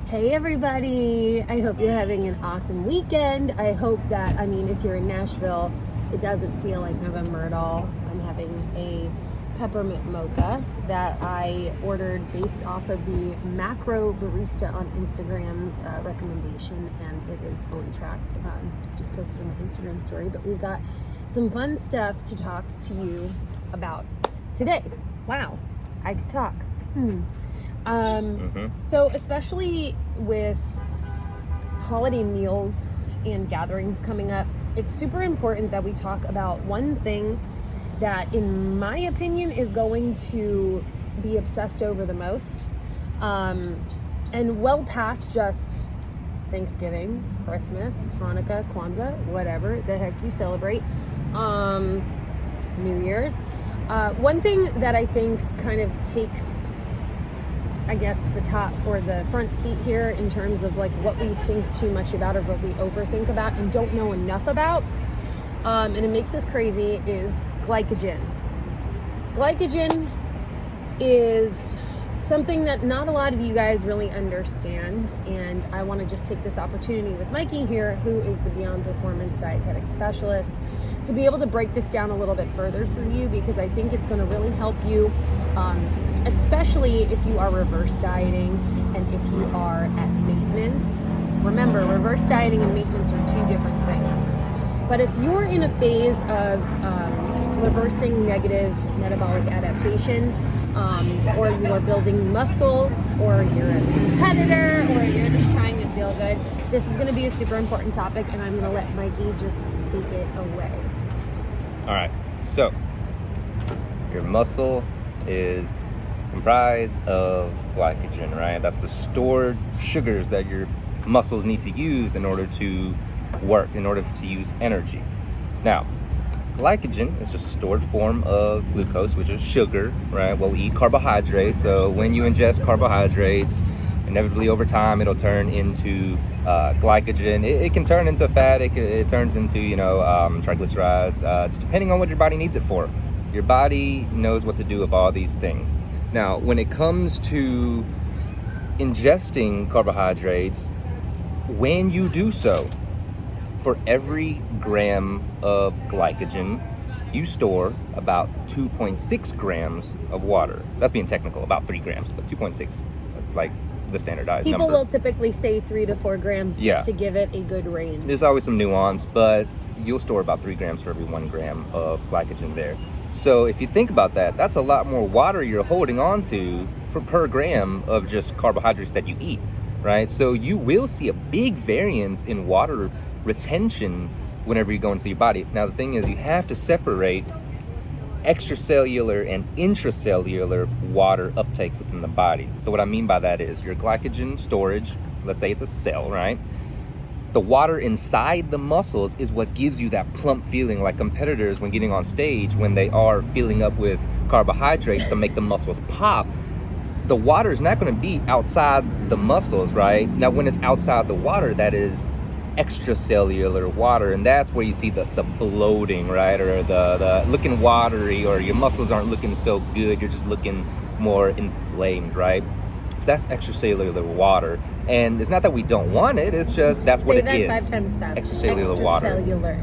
Hey everybody, I hope you're having an awesome weekend. I hope that, if you're in Nashville, it doesn't feel like November at all. I'm having a peppermint mocha that I ordered based off of the Macro Barista on Instagram's recommendation, and it is fully tracked. I just posted on my Instagram story, but we've got some fun stuff to talk to you about today. Wow, I could talk. So especially with holiday meals and gatherings coming up, it's super important that we talk about one thing that, in my opinion, is going to be obsessed over the most, and well past just Thanksgiving, Christmas, Hanukkah, Kwanzaa, whatever the heck you celebrate, New Year's. One thing that I think kind of takes, I guess, the top or the front seat here in terms of like what we think too much about or what we overthink about and don't know enough about, and it makes us crazy, is glycogen. Glycogen is something that not a lot of you guys really understand, and I want to just take this opportunity with Mikey here, who is the Beyond Performance dietetic specialist, to be able to break this down a little bit further for you, because I think it's going to really help you, especially if you are reverse dieting and if you are at maintenance. Remember, reverse dieting and maintenance are two different things. But if you're in a phase of reversing negative metabolic adaptation, or you are building muscle, or you're a competitor, or you're just trying to feel good, this is going to be a super important topic, and I'm going to let Mikey just take it away. All right, so your muscle is comprised of glycogen, right? That's the stored sugars that your muscles need to use in order to work, in order to use energy. Now, glycogen is just a stored form of glucose, which is sugar, right? Well, we eat carbohydrates, so when you ingest carbohydrates, inevitably over time it'll turn into glycogen. It can turn into fat, it turns into triglycerides, just depending on what your body needs it for. Your body knows what to do with all these things. Now, when it comes to ingesting carbohydrates, when you do so, for every gram of glycogen, you store about 2.6 grams of water. That's being technical, about 3 grams, but 2.6. That's like the standardized number. People will typically say 3 to 4 grams just to give it a good range. There's always some nuance, but you'll store about 3 grams for every 1 gram of glycogen there. So if you think about that, that's a lot more water you're holding on to per gram of just carbohydrates that you eat, right? So you will see a big variance in water retention whenever you go into your body. Now, the thing is, you have to separate extracellular and intracellular water uptake within the body. So what I mean by that is your glycogen storage, let's say it's a cell, right? The water inside the muscles is what gives you that plump feeling, like competitors when getting on stage, when they are filling up with carbohydrates to make the muscles pop. The water is not going to be outside the muscles, right? Now, when it's outside the water, that is extracellular water, and that's where you see the bloating, right? Or the looking watery, or your muscles aren't looking so good, you're just looking more inflamed, right? That's extracellular water. And it's not that we don't want it, it's just that's what it is. Say that 5 times fast. Extracellular water.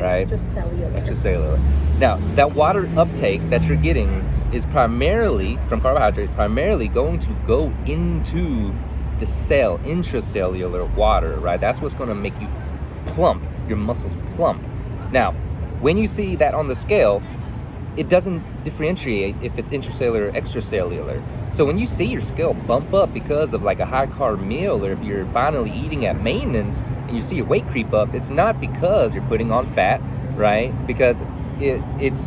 Right? Extracellular. Now, that water uptake that you're getting is primarily, from carbohydrates, primarily going to go into the cell, intracellular water, right? That's what's going to make you plump, your muscles plump. Now, when you see that on the scale, it doesn't differentiate if it's intracellular or extracellular. So when you see your scale bump up because of like a high carb meal, or if you're finally eating at maintenance and you see your weight creep up, it's not because you're putting on fat, right? Because it's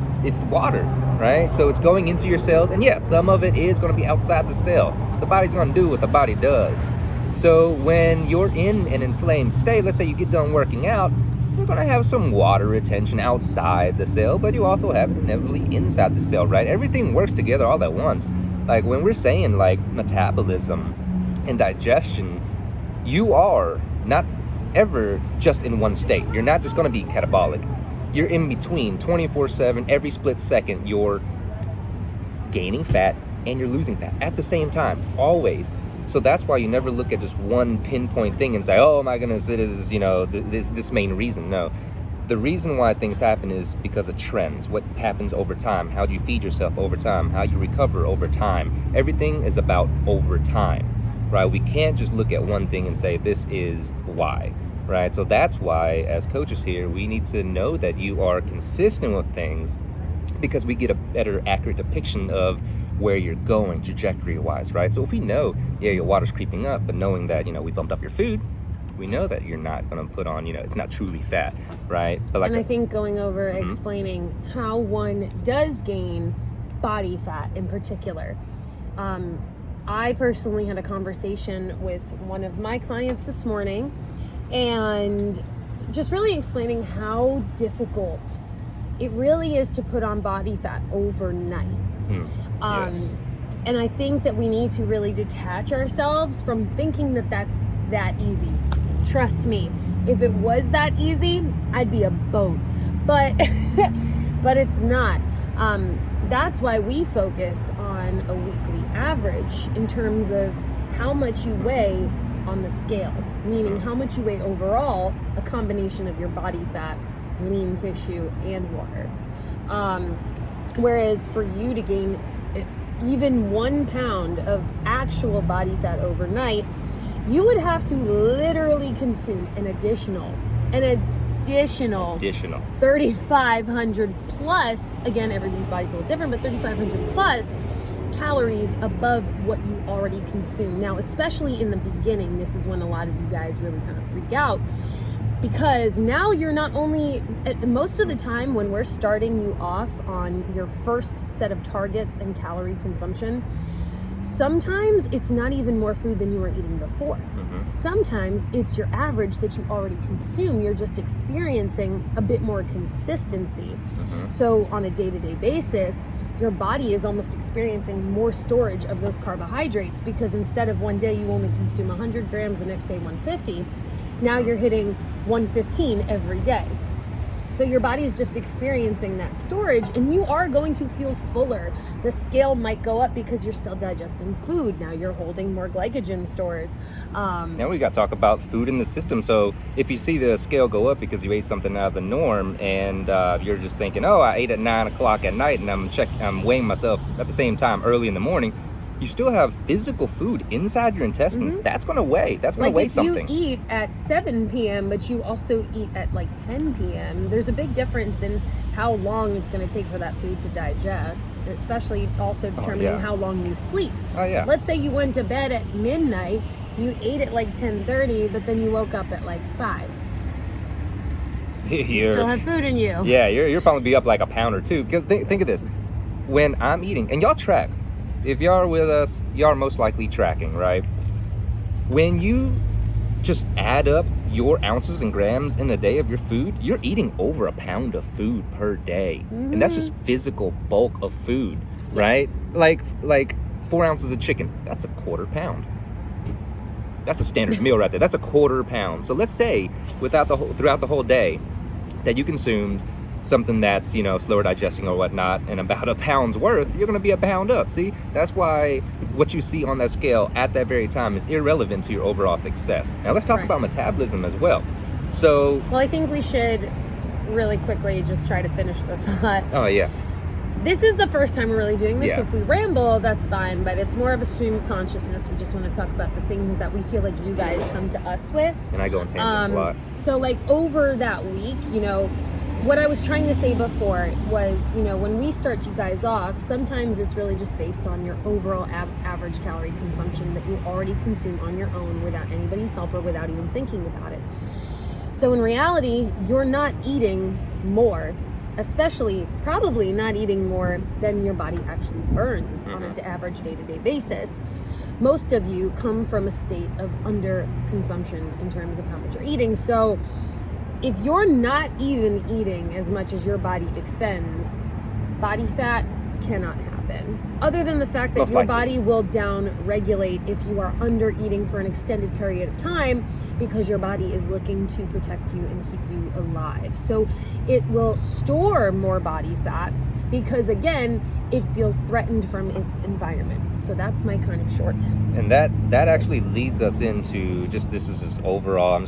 water, right? So it's going into your cells, and yes, some of it is going to be outside the cell. The body's going to do what the body does. So when you're in an inflamed state, let's say you get done working out, you're going to have some water retention outside the cell, but you also have it inevitably inside the cell, right? Everything works together all at once. Like when we're saying like metabolism and digestion, you are not ever just in one state. You're not just going to be catabolic. You're in between 24/7, every split second, you're gaining fat and you're losing fat at the same time, always. So that's why you never look at just one pinpoint thing and say, oh my goodness, it is, this main reason. No. The reason why things happen is because of trends. What happens over time? How do you feed yourself over time? How you recover over time? Everything is about over time, right? We can't just look at one thing and say, this is why, right? So that's why, as coaches here, we need to know that you are consistent with things, because we get a better, accurate depiction of where you're going trajectory-wise, right? So if we know, your water's creeping up, but knowing that, we bumped up your food, we know that you're not going to put on, it's not truly fat, right? But and I think going over explaining how one does gain body fat in particular. I personally had a conversation with one of my clients this morning, and just really explaining how difficult it really is to put on body fat overnight. Yes. And I think that we need to really detach ourselves from thinking that that's that easy. Trust me, if it was that easy, I'd be a boat. But but it's not. That's why we focus on a weekly average in terms of how much you weigh on the scale, meaning how much you weigh overall, a combination of your body fat, lean tissue, and water. Whereas for you to gain even 1 pound of actual body fat overnight, you would have to literally consume an additional 3,500 plus, again, everybody's body's a little different, but 3,500 plus calories above what you already consume. Now, especially in the beginning, this is when a lot of you guys really kind of freak out, because now you're not only, most of the time when we're starting you off on your first set of targets and calorie consumption, sometimes it's not even more food than you were eating before. Sometimes it's your average that you already consume. You're just experiencing a bit more consistency. So on a day-to-day basis, your body is almost experiencing more storage of those carbohydrates, because instead of one day you only consume 100 grams, the next day 150, now you're hitting 115 every day. So your body is just experiencing that storage, and you are going to feel fuller. The scale might go up because you're still digesting food. Now you're holding more glycogen stores. Now we got to talk about food in the system. So if you see the scale go up because you ate something out of the norm, and you're just thinking, oh, I ate at 9 o'clock at night, and I'm weighing myself at the same time early in the morning, you still have physical food inside your intestines. That's going to weigh. That's going to weigh something. Like if you eat at 7 p.m., but you also eat at like 10 p.m., there's a big difference in how long it's going to take for that food to digest, especially also determining how long you sleep. Let's say you went to bed at midnight, you ate at like 10:30, but then you woke up at like 5. You still have food in you. Yeah, you're probably be up like a pound or two. Because think of this. When I'm eating, and y'all track, if y'all are with us, y'all are most likely tracking, right? When you just add up your ounces and grams in a day of your food, you're eating over a pound of food per day. And that's just physical bulk of food, right? Like 4 ounces of chicken, that's a quarter pound. That's a standard meal right there. That's a quarter pound. So let's say throughout the whole day that you consumed something that's, slower digesting or whatnot, and about a pound's worth, you're going to be a pound up. See, that's why what you see on that scale at that very time is irrelevant to your overall success. Now let's talk about metabolism as well. So, I think we should really quickly just try to finish the thought. Oh yeah. This is the first time we're really doing this. So if we ramble, that's fine, but it's more of a stream of consciousness. We just want to talk about the things that we feel like you guys come to us with. And I go on tangents a lot. So like over that week, what I was trying to say before was, when we start you guys off, sometimes it's really just based on your overall average calorie consumption that you already consume on your own without anybody's help or without even thinking about it. So in reality, you're not eating more, especially probably not eating more than your body actually burns on an average day-to-day basis. Most of you come from a state of under-consumption in terms of how much you're eating. So if you're not even eating as much as your body expends, body fat cannot happen. Other than the fact that your body will down-regulate if you are under-eating for an extended period of time, because your body is looking to protect you and keep you alive. So it will store more body fat because again, it feels threatened from its environment. So that's my kind of short. And that actually leads us into this is just overall,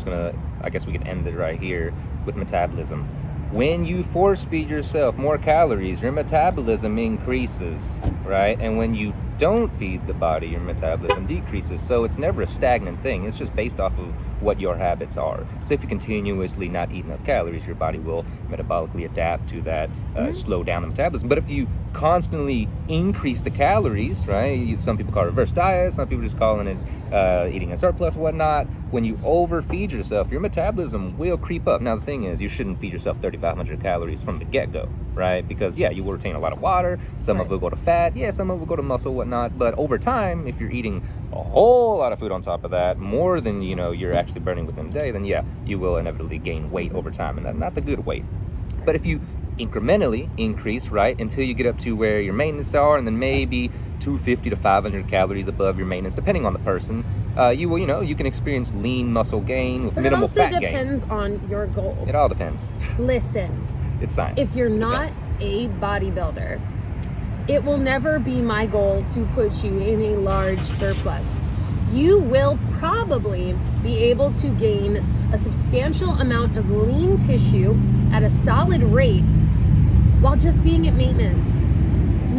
I guess we could end it right here with metabolism. When you force feed yourself more calories, your metabolism increases, right? And when you don't feed the body, your metabolism decreases. So it's never a stagnant thing. It's just based off of what your habits are. So if you continuously not eat enough calories, your body will metabolically adapt to that, slow down the metabolism. But if you constantly increase the calories, right? Some people call it reverse diet. Some people just calling it eating a surplus, whatnot. When you overfeed yourself, your metabolism will creep up. Now the thing is, you shouldn't feed yourself 3,500 calories from the get-go, right? Because you will retain a lot of water. Some of it will go to fat. Some of it will go to muscle, whatnot. But over time, if you're eating a whole lot of food on top of that, more than you're actually burning within the day, then you will inevitably gain weight over time, and that's not the good weight. But if you incrementally increase, right, until you get up to where your maintenance are, and then maybe 250 to 500 calories above your maintenance, depending on the person, you can experience lean muscle gain with minimal fat gain. It also depends on your goal. It all depends. Listen, it's science. If you're not a bodybuilder, it will never be my goal to put you in a large surplus. You will probably be able to gain a substantial amount of lean tissue at a solid rate while just being at maintenance.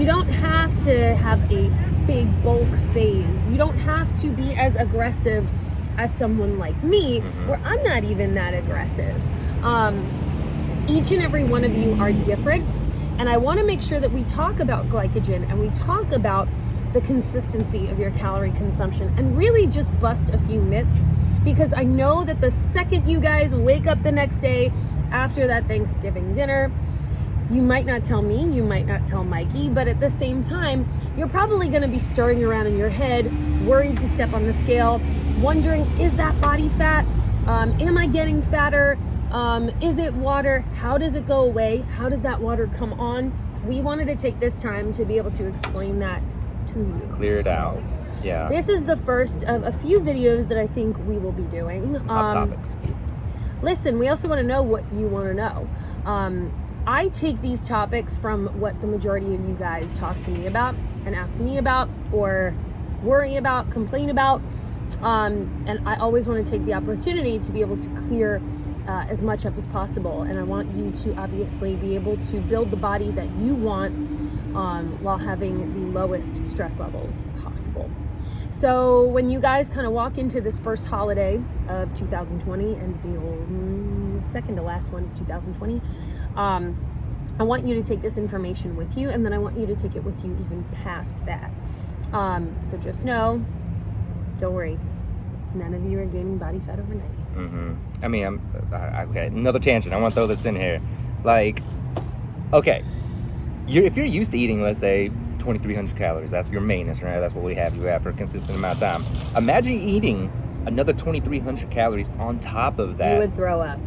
You don't have to have a big bulk phase. You don't have to be as aggressive as someone like me, where I'm not even that aggressive. Each and every one of you are different, and I want to make sure that we talk about glycogen and we talk about the consistency of your calorie consumption and really just bust a few myths, because I know that the second you guys wake up the next day after that Thanksgiving dinner, you might not tell me, you might not tell Mikey, but at the same time, you're probably going to be stirring around in your head, worried to step on the scale, wondering, is that body fat? Am I getting fatter? Is it water? How does it go away? How does that water come on? We wanted to take this time to be able to explain that to you. Clear it out. Yeah. This is the first of a few videos that I think we will be doing. Hot topics. Listen, we also want to know what you want to know. I take these topics from what the majority of you guys talk to me about and ask me about or worry about, complain about. And I always want to take the opportunity to be able to clear as much up as possible. And I want you to obviously be able to build the body that you want while having the lowest stress levels possible. So when you guys kind of walk into this first holiday of 2020 and the second to last one of 2020, I want you to take this information with you, and then I want you to take it with you even past that. So just know, don't worry, none of you are gaining body fat overnight. I mean, okay, another tangent. I want to throw this in here. Like, okay, if you're used to eating, let's say, 2,300 calories, that's your maintenance, right? That's what we have you have for a consistent amount of time. Imagine eating another 2,300 calories on top of that. You would throw up.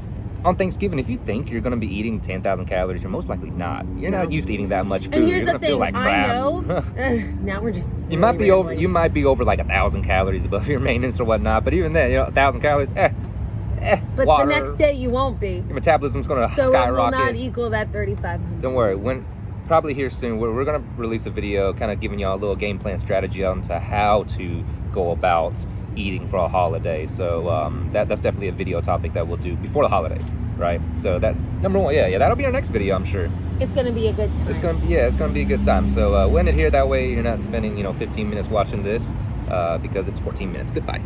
On Thanksgiving, if you think you're going to be eating 10,000 calories, you're most likely not. You're not used to eating that much food. And here's you're the gonna feel thing, like crap. I know. Now we're just. You might be over. You might be over like 1,000 calories above your maintenance or whatnot. But even then, 1,000 calories. But water, the next day you won't be. Your metabolism's going to So skyrocket. it will not equal that 3,500. Don't worry. Probably here soon, we're going to release a video kind of giving y'all a little game plan strategy onto how to go about eating for a holiday. So that's definitely a video topic that we'll do before the holidays, right? So that number one, that'll be our next video, I'm sure. It's going to be a good time. It's going to be a good time. So we'll end it here. That way you're not spending 15 minutes watching this because it's 14 minutes. Goodbye.